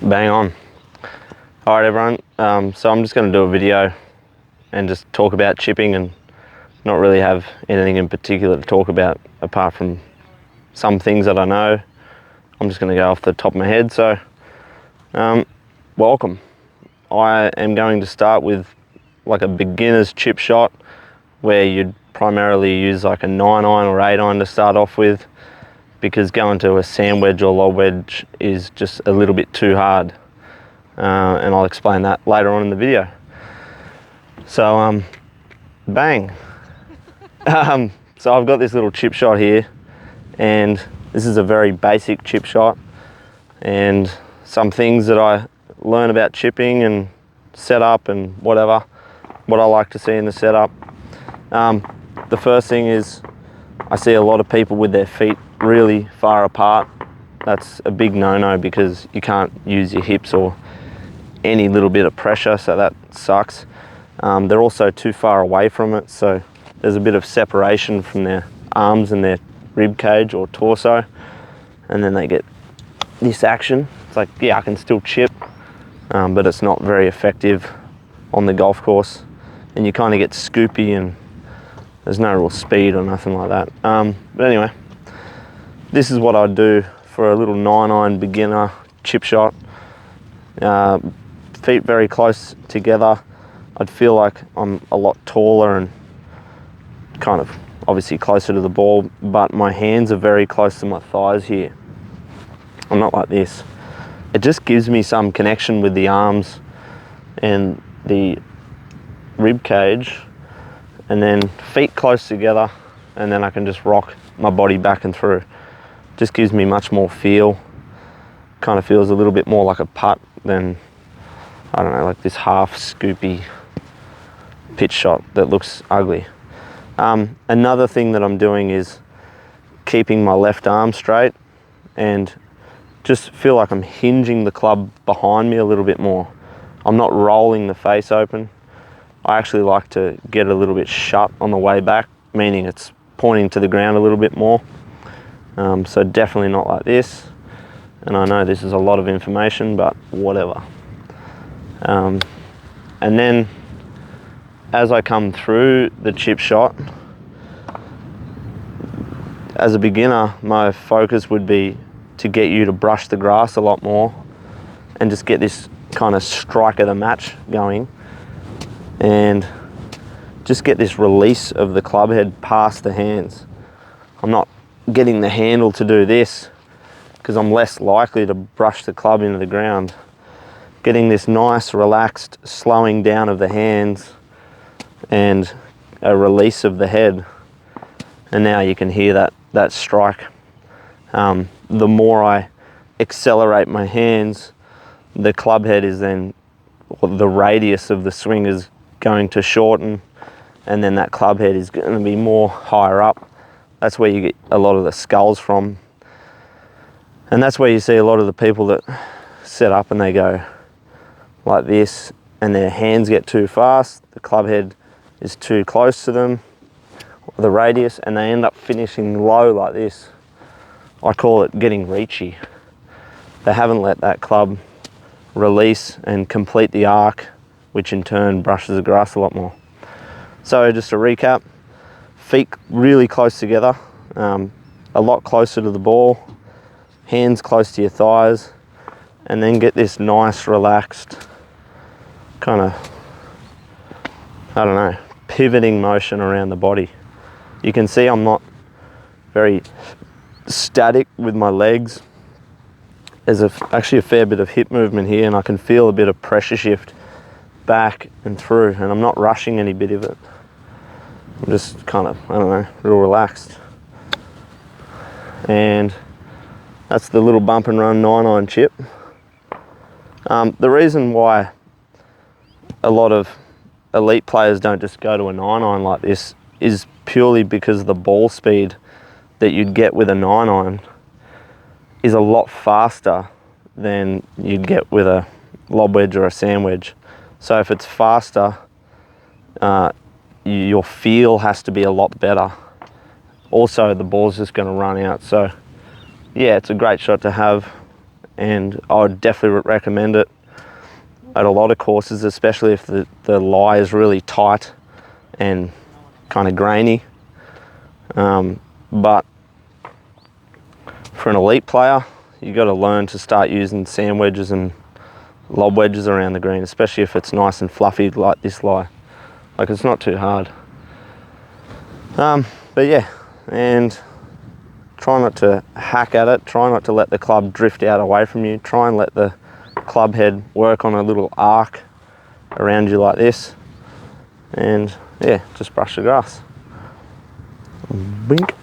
Bang on. All right, everyone. So I'm just going to do a video and just talk about chipping and not really have anything in particular to talk about apart from some things that I know. I'm just going to go off the top of my head. So, welcome. I am going to start with like a beginner's chip shot where you'd primarily use like a 9-iron or 8-iron to start off with, because going to a sand wedge or lob wedge is just a little bit too hard. And I'll explain that later on in the video. So, bang. So I've got this little chip shot here, and this is a very basic chip shot, and some things that I learn about chipping and setup and whatever, what I like to see in the setup. The first thing is I see a lot of people with their feet really far apart. That's a big no-no because you can't use your hips or any little bit of pressure, so that sucks. They're also too far away from it, so there's a bit of separation from their arms and their rib cage or torso, and then they get this action. It's like, yeah, I can still chip, but it's not very effective on the golf course, and you kind of get scoopy and there's no real speed or nothing like that. But anyway, this is what I'd do for a little 9-iron beginner chip shot. Feet very close together. I'd feel like I'm a lot taller and kind of obviously closer to the ball, but my hands are very close to my thighs here. I'm not like this. It just gives me some connection with the arms and the rib cage, and then feet close together, and then I can just rock my body back and through. Just gives me much more feel. Kind of feels a little bit more like a putt than, I don't know, like this half scoopy pitch shot that looks ugly. Another thing that I'm doing is keeping my left arm straight and just feel like I'm hinging the club behind me a little bit more. I'm not rolling the face open. I actually like to get a little bit shut on the way back, meaning it's pointing to the ground a little bit more. So definitely not like this. And I know this is a lot of information, but whatever. And then as I come through the chip shot, as a beginner, my focus would be to get you to brush the grass a lot more and just get this kind of strike of the match going, and just get this release of the club head past the hands. I'm not getting the handle to do this because I'm less likely to brush the club into the ground. Getting this nice relaxed slowing down of the hands and a release of the head, and now you can hear that strike. The more I accelerate my hands, the club head is then, the radius of the swing is going to shorten, and then that club head is going to be more higher up. That's where you get a lot of the sculls from, and that's where you see a lot of the people that set up and they go like this and their hands get too fast, the club head is too close to them, the radius, and they end up finishing low like this. I call it getting reachy. They haven't let that club release and complete the arc, which in turn brushes the grass a lot more. So just to recap, feet really close together, a lot closer to the ball, hands close to your thighs, and then get this nice relaxed kind of, I don't know, pivoting motion around the body. You can see I'm not very static with my legs. There's actually a fair bit of hip movement here, and I can feel a bit of pressure shift back and through, and I'm not rushing any bit of it. I'm just kind of, I don't know, real relaxed. And that's the little bump and run 9-iron chip. The reason why a lot of elite players don't just go to a 9-iron like this is purely because the ball speed that you'd get with a 9-iron is a lot faster than you'd get with a lob wedge or a sand wedge. So if it's faster, your feel has to be a lot better. Also, the ball's just going to run out. So yeah, it's a great shot to have, and I would definitely recommend it at a lot of courses, especially if the lie is really tight and kind of grainy. But for an elite player, you got to learn to start using sand wedges and lob wedges around the green, especially if it's nice and fluffy like this lie. Like, it's not too hard. But yeah, and try not to hack at it. Try not to let the club drift out away from you. Try and let the club head work on a little arc around you like this. And yeah, just brush the grass. Bink.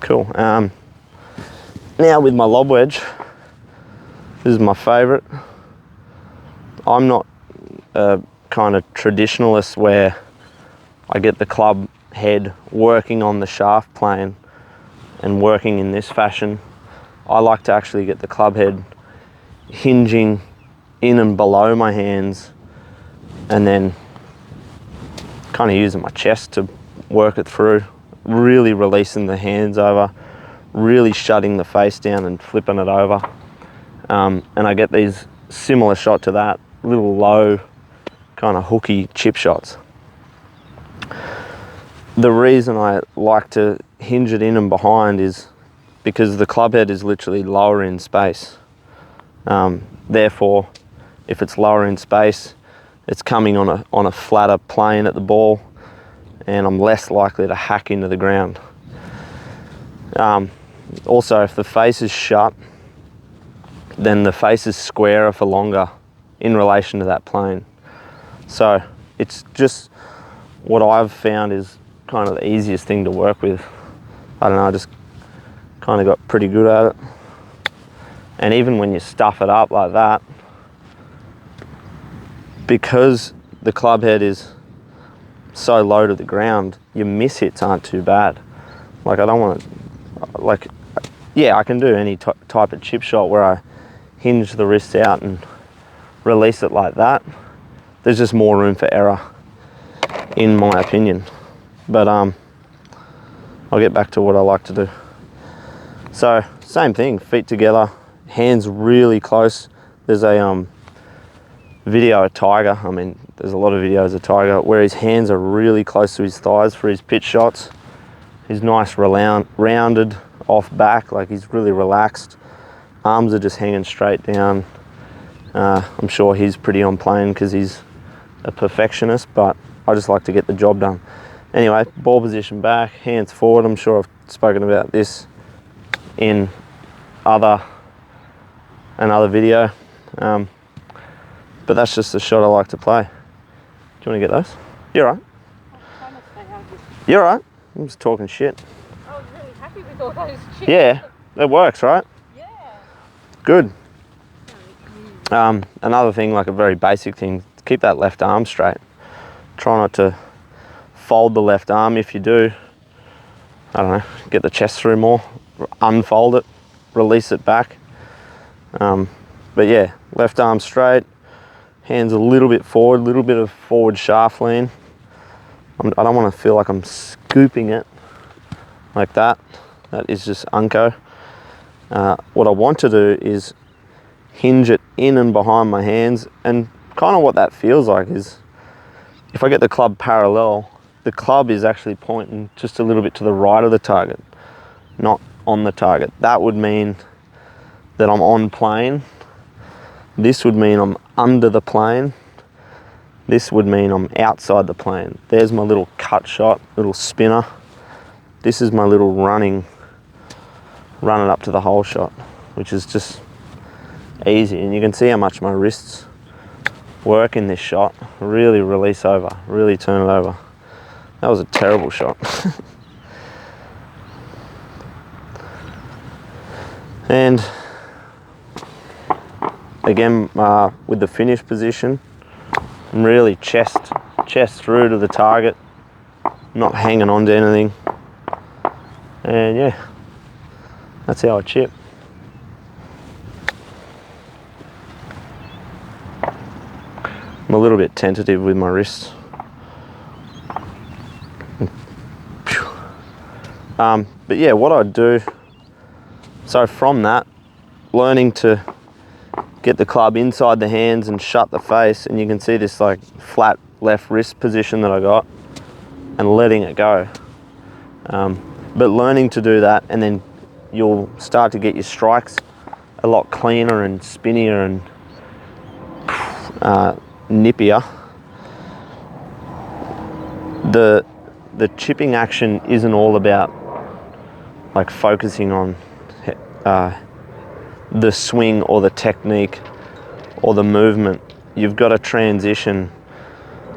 Cool. Now with my lob wedge, this is my favourite. I'm not a kind of traditionalist where I get the club head working on the shaft plane and working in this fashion. I like to actually get the club head hinging in and below my hands, and then kind of using my chest to work it through, really releasing the hands over, really shutting the face down and flipping it over. And I get these similar shot to that, little low kind of hooky chip shots. The reason I like to hinge it in and behind is because the club head is literally lower in space. Therefore, if it's lower in space, it's coming on a flatter plane at the ball, and I'm less likely to hack into the ground. Also, if the face is shut, then the face is squarer for longer in relation to that plane. So it's just what I've found is kind of the easiest thing to work with. I don't know, I just kind of got pretty good at it. And even when you stuff it up like that, because the club head is so low to the ground, your miss hits aren't too bad. Like, I don't want to, like, yeah, I can do any type of chip shot where I hinge the wrist out and release it like that. There's just more room for error, in my opinion. But I'll get back to what I like to do. So same thing, feet together, hands really close. There's a video of Tiger, I mean, there's a lot of videos of Tiger where his hands are really close to his thighs for his pitch shots. He's nice, rounded off back, like he's really relaxed. Arms are just hanging straight down. I'm sure he's pretty on plane because he's a perfectionist, but I just like to get the job done. Anyway, ball position back, hands forward. I'm sure I've spoken about this in another video, but that's just the shot I like to play. Do you want to get those? You're right. You're right. I'm just talking shit. I was really happy with all those chips. Yeah, it works, right? Yeah. Good. Another thing, like a very basic thing, keep that left arm straight. Try not to fold the left arm. If you do, I don't know, get the chest through more, unfold it, release it back. But yeah, left arm straight, hands a little bit forward, a little bit of forward shaft lean. I don't want to feel like I'm scooping it like that. That is just unco. What I want to do is hinge it in and behind my hands, and kind of what that feels like is if I get the club parallel, the club is actually pointing just a little bit to the right of the target, not on the target. That would mean that I'm on plane. This would mean I'm under the plane. This would mean I'm outside the plane. There's my little cut shot, little spinner. This is my little running up to the hole shot, which is just easy. And you can see how much my wrists work in this shot. Really release over, really turn it over. That was a terrible shot. And again, with the finish position, I'm really chest through to the target, not hanging on to anything. And yeah, that's how I chip. I'm a little bit tentative with my wrists. But yeah, what I do, so from that, learning to get the club inside the hands and shut the face, and you can see this like flat left wrist position that I got, and letting it go. But learning to do that, and then you'll start to get your strikes a lot cleaner and spinnier and nippier. The chipping action isn't all about like focusing on the swing or the technique or the movement. You've got to transition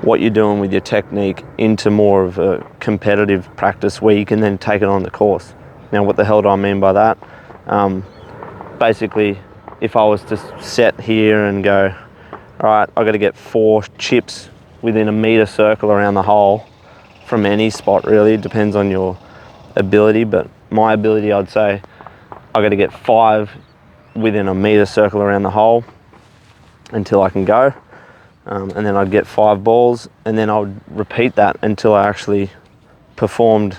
what you're doing with your technique into more of a competitive practice where you can then take it on the course. Now, what the hell do I mean by that? Basically, if I was to set here and go, all right, I've got to get 4 chips within a meter circle around the hole from any spot, really. It depends on your ability, but my ability, I'd say I've got to get 5 within a meter circle around the hole until I can go. And then I'd get 5 balls, and then I would repeat that until I actually performed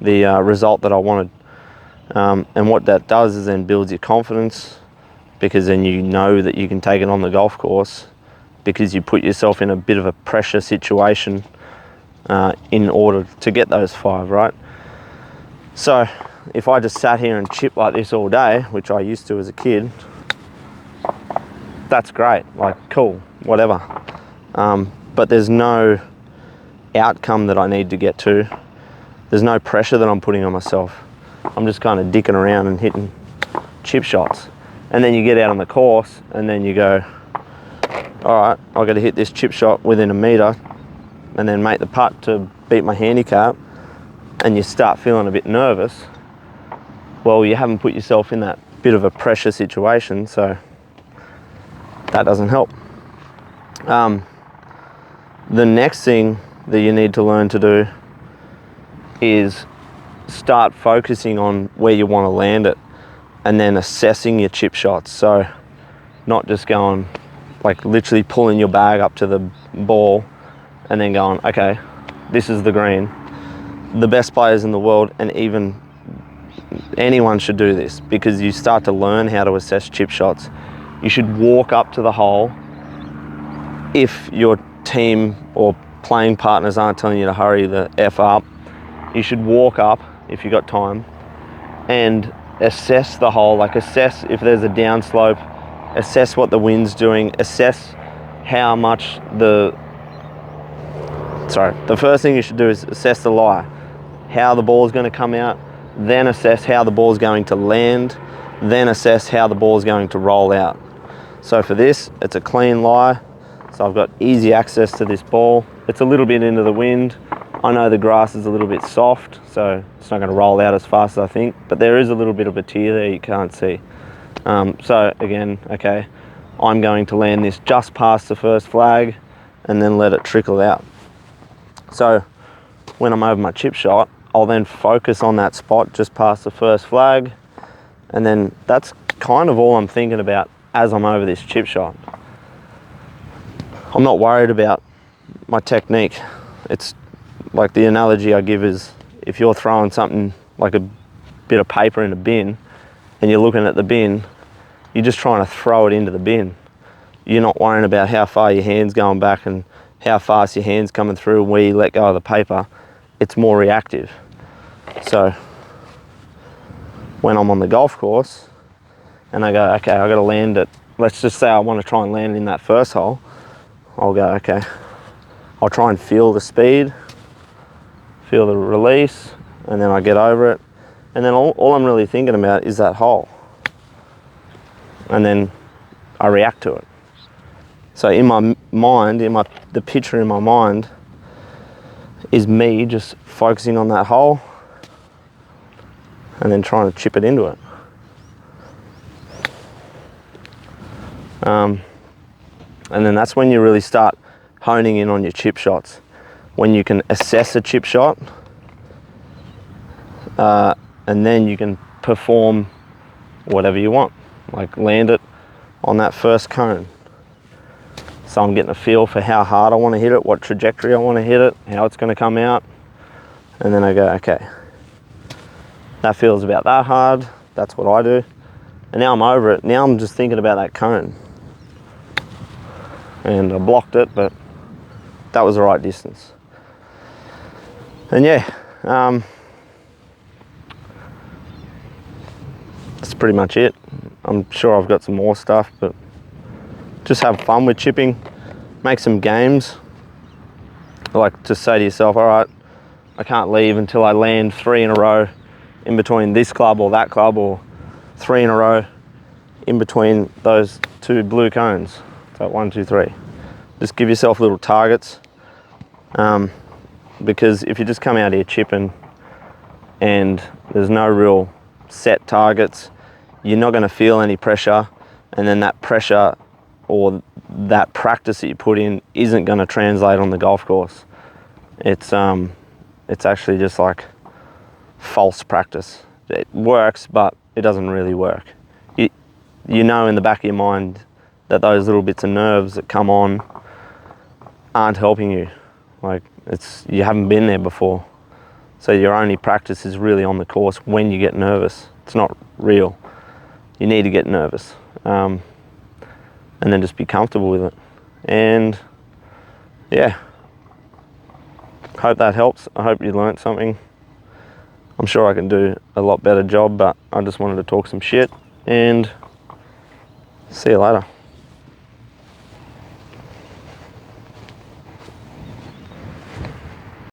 the result that I wanted. And what that does is then builds your confidence, because then you know that you can take it on the golf course, because you put yourself in a bit of a pressure situation in order to get those 5, right? So if I just sat here and chip like this all day, which I used to as a kid, that's great, like cool, whatever. But there's no outcome that I need to get to. There's no pressure that I'm putting on myself. I'm just kind of dicking around and hitting chip shots. And then you get out on the course and then you go, all right, I've got to hit this chip shot within a meter and then make the putt to beat my handicap, and you start feeling a bit nervous. Well, you haven't put yourself in that bit of a pressure situation, so that doesn't help. The next thing that you need to learn to do is start focusing on where you want to land it, and then assessing your chip shots. So not just going, like literally pulling your bag up to the ball and then going, okay, this is the green. The best players in the world, and even anyone, should do this, because you start to learn how to assess chip shots. You should walk up to the hole. If your team or playing partners aren't telling you to hurry the F up, you should walk up if you've got time and assess the hole, like assess if there's a downslope, assess what the wind's doing, assess how much the first thing you should do is assess the lie, how the ball's going to come out, then assess how the ball's going to land, then assess how the ball's going to roll out. So for this, it's a clean lie, so I've got easy access to this ball. It's a little bit into the wind. I know the grass is a little bit soft, so it's not going to roll out as fast as I think, but there is a little bit of a tear there you can't see. So again, okay, I'm going to land this just past the first flag and then let it trickle out. So when I'm over my chip shot, I'll then focus on that spot just past the first flag, and then that's kind of all I'm thinking about as I'm over this chip shot. I'm not worried about my technique. It's like the analogy I give is, if you're throwing something like a bit of paper in a bin and you're looking at the bin, you're just trying to throw it into the bin. You're not worrying about how far your hand's going back and how fast your hand's coming through and where you let go of the paper. It's more reactive. So when I'm on the golf course and I go, okay, I've got to land it. Let's just say I want to try and land it in that first hole. I'll go, okay, I'll try and feel the speed, feel the release, and then I get over it. And then all I'm really thinking about is that hole. And then I react to it. So in my mind, the picture in my mind is me just focusing on that hole and then trying to chip it into it. And then that's when you really start honing in on your chip shots. When you can assess a chip shot, and then you can perform whatever you want, like land it on that first cone. So I'm getting a feel for how hard I want to hit it, what trajectory I want to hit it, how it's going to come out, and then I go, okay, That feels about that hard. That's what I do. And now I'm over it. Now I'm just thinking about that cone. And I blocked it, but that was the right distance. And yeah, that's pretty much it. I'm sure I've got some more stuff, but just have fun with chipping. Make some games. Like, to say to yourself, all right, I can't leave until I land 3 in a row in between this club or that club, or 3 in a row in between those 2 blue cones. So 1, 2, 3. Just give yourself little targets, because if you just come out here chipping and there's no real set targets, you're not going to feel any pressure, and then that pressure or that practice that you put in isn't going to translate on the golf course. It's actually just like false practice. It works, but it doesn't really work. You know in the back of your mind that those little bits of nerves that come on aren't helping you. Like, you haven't been there before. So your only practice is really on the course when you get nervous. It's not real. You need to get nervous. And then just be comfortable with it. And yeah, hope that helps. I hope you learnt something. I'm sure I can do a lot better job, but I just wanted to talk some shit, and see you later.